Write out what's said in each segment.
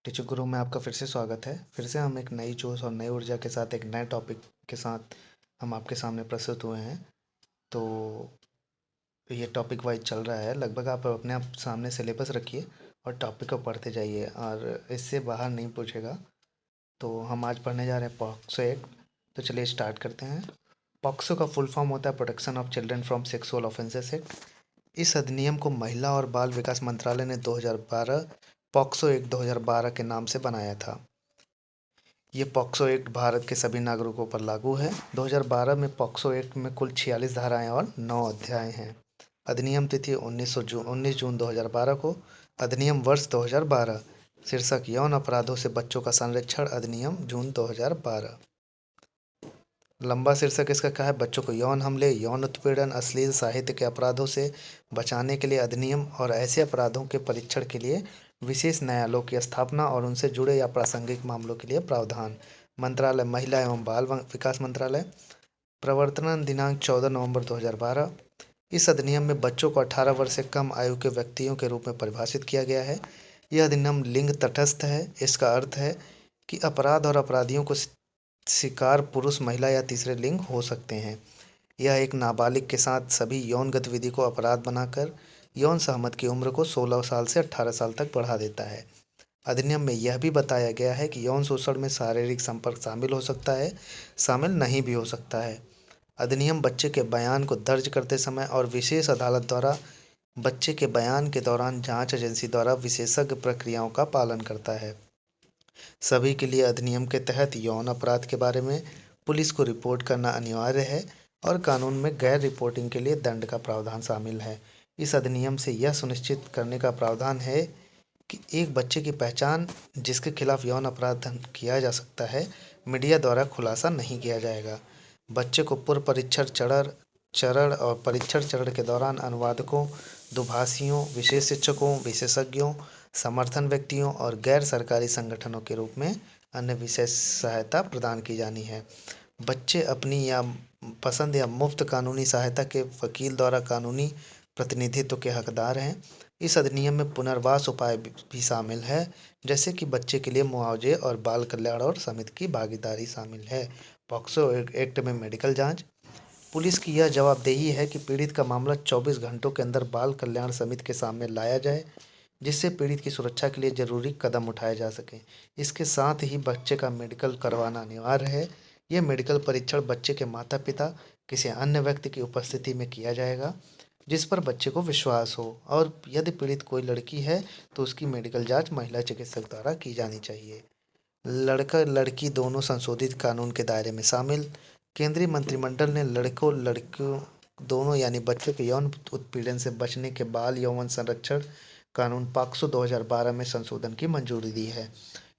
Teacher गुरु में आपका फिर से स्वागत है। फिर से हम एक नई जोश और नई ऊर्जा के साथ एक नए टॉपिक के साथ हम आपके सामने प्रस्तुत हुए हैं। तो ये टॉपिक वाइज चल रहा है। लगभग आप अपने आप सामने सिलेबस रखिए और टॉपिक को पढ़ते जाइए और इससे बाहर नहीं पूछेगा। तो हम आज पढ़ने जा रहे हैं पॉक्सो एक्ट। तो चलिए स्टार्ट करते हैं। पॉक्सो का फुल फॉर्म होता है protection of children from sexual offences act. इस अधिनियम को महिला और बाल विकास मंत्रालय ने 2012 पॉक्सो एक्ट 2012 के नाम से बनाया था। ये पॉक्सो एक्ट भारत के सभी नागरिकों पर लागू है। 2012 में पॉक्सो एक्ट में कुल 46 धाराएं और 9 अध्याय हैं। अधिनियम तिथि 19 जून 2012 को। अधिनियम वर्ष 2012। शीर्षक यौन अपराधों से बच्चों का संरक्षण अधिनियम जून 2012। लंबा शीर्षक इसका क्या है? बच्चों को यौन हमले, यौन उत्पीड़न, अश्लील साहित्य के अपराधों से बचाने के लिए अधिनियम और ऐसे अपराधों के परीक्षण के लिए विशेष न्यायालयों की स्थापना और उनसे जुड़े या प्रासंगिक मामलों के लिए प्रावधान। मंत्रालय महिला एवं बाल विकास मंत्रालय। प्रवर्तन दिनांक 14 नवंबर 2012। इस अधिनियम में बच्चों को 18 वर्ष से कम आयु के व्यक्तियों के रूप में परिभाषित किया गया है। यह अधिनियम लिंग तटस्थ है। इसका अर्थ है कि अपराध और अपराधियों को शिकार पुरुष, महिला या तीसरे लिंग हो सकते हैं। यह एक नाबालिग के साथ सभी यौन गतिविधि को अपराध बनाकर यौन सहमति की उम्र को 16 साल से 18 साल तक बढ़ा देता है। अधिनियम में यह भी बताया गया है कि यौन शोषण में शारीरिक संपर्क शामिल हो सकता है, शामिल नहीं भी हो सकता है। अधिनियम बच्चे के बयान को दर्ज करते समय और विशेष अदालत द्वारा बच्चे के बयान के दौरान जांच एजेंसी द्वारा विशेषज्ञ प्रक्रियाओं का पालन करता है। सभी के लिए अधिनियम के तहत यौन अपराध के बारे में पुलिस को रिपोर्ट करना अनिवार्य है और कानून में गैर रिपोर्टिंग के लिए दंड का प्रावधान शामिल है। इस अधिनियम से यह सुनिश्चित करने का प्रावधान है कि एक बच्चे की पहचान जिसके खिलाफ यौन अपराध किया जा सकता है, मीडिया द्वारा खुलासा नहीं किया जाएगा। बच्चे को पूर्व परीक्षण चरण और परीक्षण चरण के दौरान अनुवादकों, दुभाषियों, विशेष शिक्षकों, विशेषज्ञों, समर्थन व्यक्तियों और गैर सरकारी संगठनों के रूप में अन्य विशेष सहायता प्रदान की जानी है। बच्चे अपनी या पसंद या मुफ्त कानूनी सहायता के वकील द्वारा कानूनी प्रतिनिधित्व के हकदार हैं। इस अधिनियम में पुनर्वास उपाय भी शामिल है, जैसे कि बच्चे के लिए मुआवजे और बाल कल्याण और समिति की भागीदारी शामिल है। पॉक्सो एक्ट में मेडिकल जांच। पुलिस की यह जवाबदेही है कि पीड़ित का मामला 24 घंटों के अंदर बाल कल्याण समिति के सामने लाया जाए, जिससे पीड़ित की सुरक्षा के लिए जरूरी कदम उठाए जा सकें। इसके साथ ही बच्चे का मेडिकल करवाना अनिवार्य है। यह मेडिकल परीक्षण बच्चे के माता पिता, किसी अन्य व्यक्ति की उपस्थिति में किया जाएगा जिस पर बच्चे को विश्वास हो, और यदि पीड़ित कोई लड़की है तो उसकी मेडिकल जांच महिला चिकित्सक द्वारा की जानी चाहिए। लड़का लड़की दोनों संशोधित कानून के दायरे में शामिल। केंद्रीय मंत्रिमंडल ने लड़कों लड़कियों दोनों यानी बच्चों के यौन उत्पीड़न से बचने के बाल यौवन संरक्षण कानून पॉक्सो 2012 में संशोधन की मंजूरी दी है।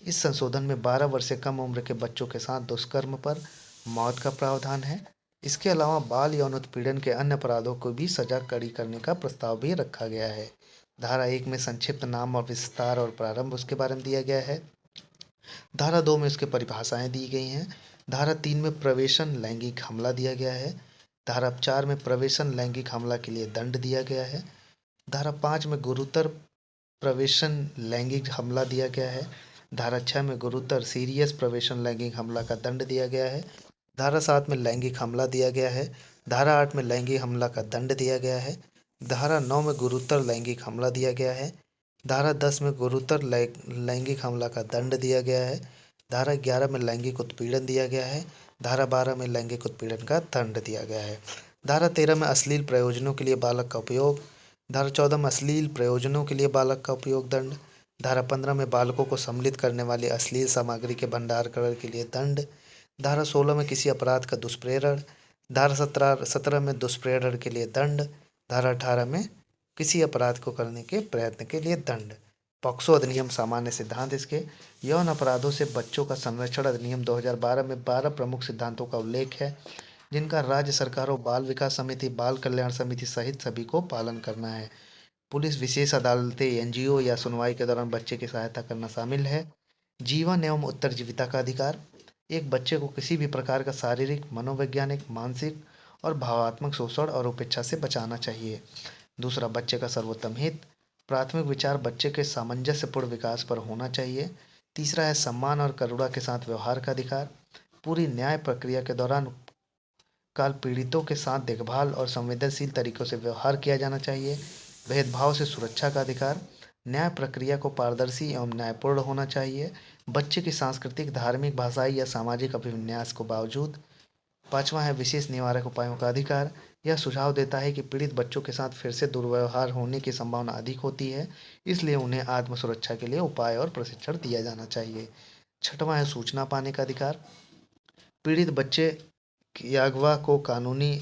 इस संशोधन में 12 वर्ष से कम उम्र के बच्चों के साथ दुष्कर्म पर मौत का प्रावधान है। इसके अलावा बाल यौन उत्पीड़न के अन्य अपराधों को भी सजा कड़ी करने का प्रस्ताव भी रखा गया है। धारा 1 में संक्षिप्त नाम और विस्तार और प्रारंभ उसके बारे में दिया गया है। धारा 2 में इसके परिभाषाएं दी गई हैं। धारा 3 में प्रवेशन लैंगिक हमला दिया गया है। धारा 4 में प्रवेशन लैंगिक हमला के लिए दंड दिया गया है। धारा 5 में गुरुतर प्रवेशन लैंगिक हमला दिया गया है। धारा 6 में गुरुतर सीरियस प्रवेशन लैंगिक हमला का दंड दिया गया है। धारा 7 में लैंगिक हमला दिया गया है। धारा 8 में लैंगिक हमला का दंड दिया गया है। धारा 9 में गुरुतर लैंगिक हमला दिया गया है। धारा 10 में गुरुतर लैंगिक हमला का दंड दिया गया है। धारा 11 में लैंगिक उत्पीड़न दिया गया है। धारा 12 में लैंगिक उत्पीड़न का दंड दिया गया है। धारा 13 में अश्लील प्रयोजनों के लिए बालक का उपयोग। धारा 14 में अश्लील प्रयोजनों के लिए बालक का उपयोग दंड। धारा 15 में बालकों को सम्मिलित करने वाली अश्लील सामग्री के भंडारण के लिए दंड। धारा 16 में किसी अपराध का दुष्प्रेरण। धारा 17 में दुष्प्रेरण के लिए दंड। धारा 18 में किसी अपराध को करने के प्रयत्न के लिए दंड। पॉक्सो अधिनियम सामान्य सिद्धांत इसके यौन अपराधों से बच्चों का संरक्षण अधिनियम 2012 में 12 प्रमुख सिद्धांतों का उल्लेख है, जिनका राज्य सरकारों, बाल विकास समिति, बाल कल्याण समिति सहित सभी को पालन करना है। पुलिस, विशेष अदालतें, एनजीओ या सुनवाई के दौरान बच्चे की सहायता करना शामिल है। जीवन एवं उत्तरजीविता का अधिकार। एक बच्चे को किसी भी प्रकार का शारीरिक, मनोवैज्ञानिक, मानसिक और भावात्मक शोषण और उपेक्षा से बचाना चाहिए। दूसरा, बच्चे का सर्वोत्तम हित। प्राथमिक विचार बच्चे के सामंजस्यपूर्ण विकास पर होना चाहिए। तीसरा है सम्मान और करुणा के साथ व्यवहार का अधिकार। पूरी न्याय प्रक्रिया के दौरान काल पीड़ितों के साथ देखभाल और संवेदनशील तरीकों से व्यवहार किया जाना चाहिए। भेदभाव से सुरक्षा का अधिकार। न्याय प्रक्रिया को पारदर्शी एवं न्यायपूर्ण होना चाहिए। बच्चे की सांस्कृतिक, धार्मिक, भाषाई या सामाजिक अभिविन्यास को बावजूद। पांचवा है विशेष निवारक उपायों का अधिकार। यह सुझाव देता है कि पीड़ित बच्चों के साथ फिर से दुर्व्यवहार होने की संभावना अधिक होती है, इसलिए उन्हें आत्म सुरक्षा के लिए उपाय और प्रशिक्षण दिया जाना चाहिए। छठवां है सूचना पाने का अधिकार। पीड़ित बच्चे की अगवा को कानूनी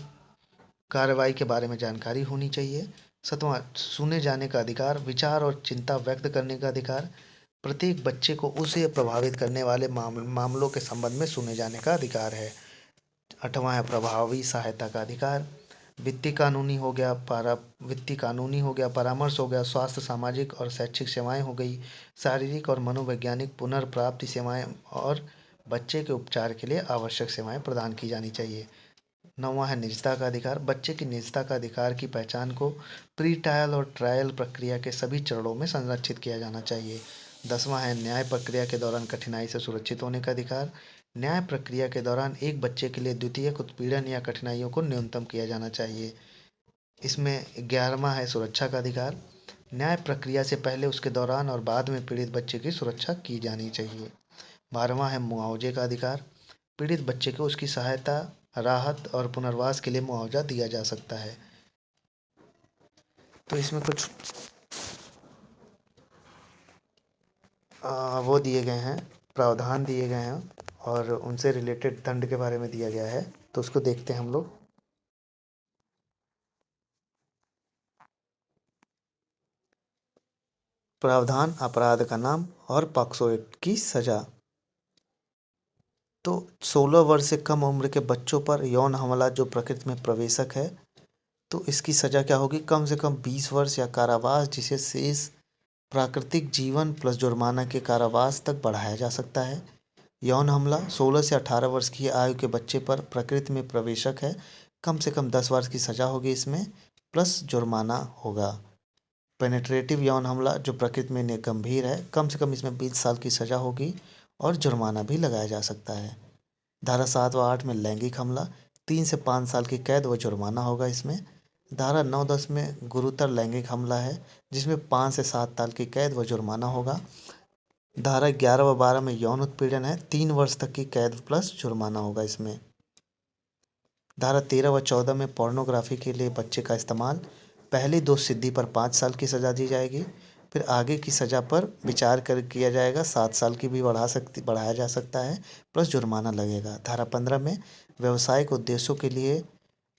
कार्रवाई के बारे में जानकारी होनी चाहिए। सातवां सुने जाने का अधिकार। विचार और चिंता व्यक्त करने का अधिकार। प्रत्येक बच्चे को उसे प्रभावित करने वाले मामलों के संबंध में सुने जाने का अधिकार है। आठवां है प्रभावी सहायता का अधिकार। वित्तीय कानूनी हो गया, परामर्श हो गया, स्वास्थ्य, सामाजिक और शैक्षिक सेवाएं हो गई, शारीरिक और मनोवैज्ञानिक पुनर्प्राप्ति सेवाएं और बच्चे के उपचार के लिए आवश्यक सेवाएं प्रदान की जानी चाहिए। नौवां है निजता का अधिकार। बच्चे की निजता का अधिकार की पहचान को प्री ट्रायल और ट्रायल प्रक्रिया के सभी चरणों में संरक्षित किया जाना चाहिए। 10वां है न्याय प्रक्रिया के दौरान कठिनाई से सुरक्षित होने का अधिकार। न्याय प्रक्रिया के दौरान एक बच्चे के लिए द्वितीयक उत्पीड़न या कठिनाइयों को न्यूनतम किया जाना चाहिए। इसमें 11वां है सुरक्षा का अधिकार। न्याय प्रक्रिया से पहले, उसके दौरान और बाद में पीड़ित बच्चे की सुरक्षा की जानी चाहिए। 12वां है मुआवजे का अधिकार। पीड़ित बच्चे को उसकी सहायता, राहत और पुनर्वास के लिए मुआवजा दिया जा सकता है। तो इसमें कुछ वो दिए गए हैं, प्रावधान दिए गए हैं और उनसे रिलेटेड दंड के बारे में दिया गया है, तो उसको देखते हैं हम लोग। प्रावधान, अपराध का नाम और पॉक्सो एक्ट की सजा। तो 16 वर्ष से कम उम्र के बच्चों पर यौन हमला जो प्रकृति में प्रवेशक है, तो इसकी सजा क्या होगी? कम से कम 20 वर्ष या कारावास, जिसे शेष प्राकृतिक जीवन प्लस जुर्माना के कारावास तक बढ़ाया जा सकता है। यौन हमला 16 से 18 वर्ष की आयु के बच्चे पर प्रकृति में प्रवेशक है, कम से कम 10 वर्ष की सजा होगी इसमें, प्लस जुर्माना होगा। पेनेट्रेटिव यौन हमला जो प्रकृति में गंभीर है, कम से कम इसमें 20 साल की सजा होगी और जुर्माना भी लगाया जा सकता है। धारा 7 व 8 में लैंगिक हमला 3 से 5 साल की कैद व जुर्माना होगा इसमें। धारा 9-10 में गुरुतर लैंगिक हमला है, जिसमें 5 से 7 साल की कैद व जुर्माना होगा। धारा 11 व 12 में यौन उत्पीड़न है, 3 वर्ष तक की कैद प्लस जुर्माना होगा इसमें। धारा 13 व 14 में पोर्नोग्राफी के लिए बच्चे का इस्तेमाल, पहली दोषसिद्धि पर 5 साल की सज़ा दी जाएगी, फिर आगे की सज़ा पर विचार किया जाएगा, 7 साल की भी बढ़ाया जा सकता है, प्लस जुर्माना लगेगा। धारा 15 में व्यावसायिक उद्देश्यों के लिए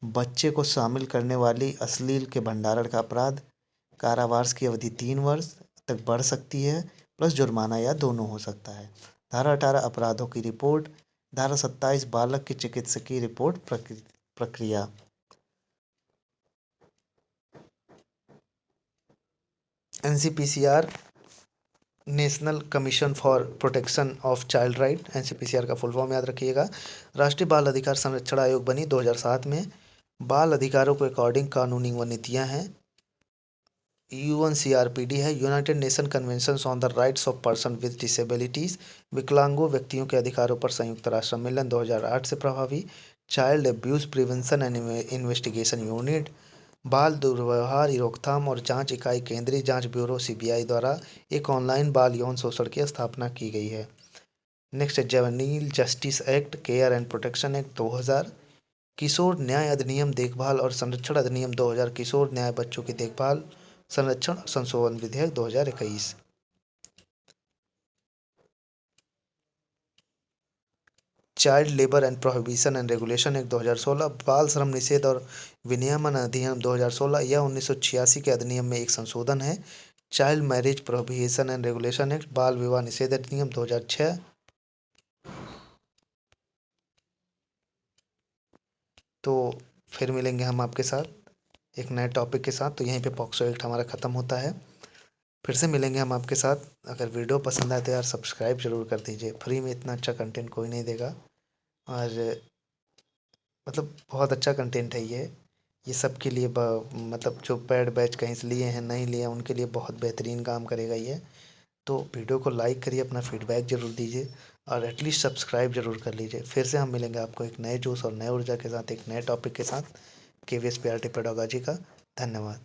बच्चे को शामिल करने वाली अश्लील के भंडारण का अपराध, कारावास की अवधि 3 वर्ष तक बढ़ सकती है, प्लस जुर्माना या दोनों हो सकता है। धारा 18 अपराधों की रिपोर्ट। धारा 27 बालक की चिकित्सकीय रिपोर्ट प्रक्रिया। NCPCR, national commission for protection of child right, NCPCR का फुल फॉर्म याद रखिएगा। राष्ट्रीय बाल अधिकार संरक्षण आयोग बनी 2007 में। बाल अधिकारों के अकॉर्डिंग कानूनी व नीतियाँ हैं। यूएनसीआरपीडी है, United nation convention on the rights of person with disabilities, विकलांगों व्यक्तियों के अधिकारों पर संयुक्त राष्ट्र सम्मेलन 2008 से प्रभावी। Child abuse prevention and investigation unit, बाल दुर्व्यवहार रोकथाम और जांच इकाई, केंद्रीय जांच ब्यूरो सीबीआई द्वारा एक ऑनलाइन बाल यौन शोषण की स्थापना की गई है। नेक्स्ट है juvenile justice act, care and protection act 2000, किशोर न्याय अधिनियम देखभाल और संरक्षण अधिनियम 2000, किशोर न्याय बच्चों की देखभाल संरक्षण संशोधन विधेयक 2021। Child labour and prohibition and regulation act 2016, बाल श्रम निषेध और विनियमन अधिनियम 2016, यह 1986 के अधिनियम में एक संशोधन है। Child marriage prohibition and regulation act, बाल विवाह निषेध अधिनियम 2006। तो फिर मिलेंगे हम आपके साथ एक नए टॉपिक के साथ। तो यहीं पे पॉक्सो एक्ट हमारा ख़त्म होता है। फिर से मिलेंगे हम आपके साथ। अगर वीडियो पसंद आए तो यार सब्सक्राइब ज़रूर कर दीजिए, फ्री में इतना अच्छा कंटेंट कोई नहीं देगा। और मतलब बहुत अच्छा कंटेंट है ये। ये सब के लिए मतलब जो पेड बैच कहीं से लिए हैं नहीं लिए हैं उनके लिए बहुत बेहतरीन काम करेगा ये। तो वीडियो को लाइक करिए, अपना फीडबैक ज़रूर दीजिए और एटलीस्ट सब्सक्राइब ज़रूर कर लीजिए। फिर से हम मिलेंगे आपको एक नए जोश और नए ऊर्जा के साथ, एक नए टॉपिक के साथ। केवीएस पीआरटी पेडागोजी का धन्यवाद।